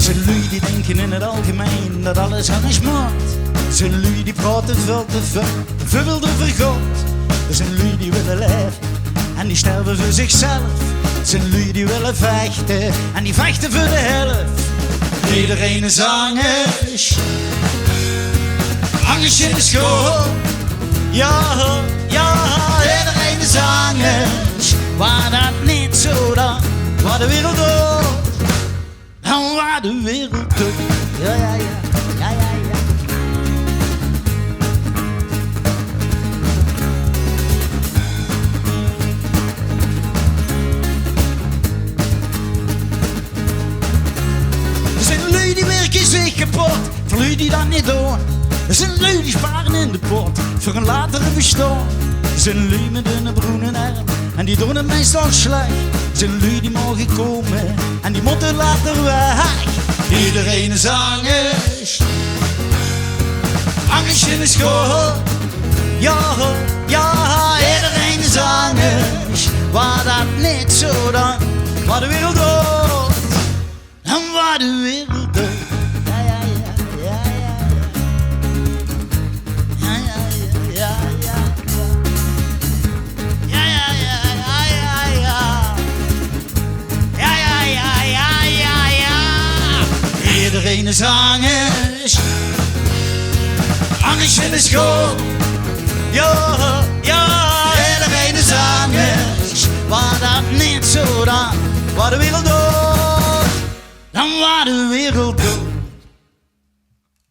Zijn lui die denken in het algemeen dat alles anders moet. Zijn lui die praten veel te veel wilde vergot. Zijn lui die willen leven en die sterven voor zichzelf. Zijn lui die willen vechten en die vechten voor de helft. Iedereen is angst, angst in de school. Ja, ja, iedereen is angst. Waar dat niet zo dan, waar de wereld door. En waar de wereld door. Ja, ja, ja, ja, ja, ja. Er zijn lui die werken zich kapot, voor lui die dat niet doen. Er zijn lui die sparen in de pot, voor een latere bestaan. Er zijn lui met hun broenen arm, en die doen het meestal slecht. Er zijn lui die mogen komen, en die moeten later weg. Iedereen is angst, angst in de school. Ja, ja, iedereen is angst. Waar dat niet zo dan, waar de wereld door. En waar de wereld door. Ja, ja, ja, ja, ja, ja, ja, ja, ja, ja, ja, ja, ja, ja, ja, ja, ja, ja, ja. Iedereen is angst, angst in de school. Ja, ja, iedereen is angst. Waar dat niet zo dan, waar de wereld door. Dan waar de wereld door.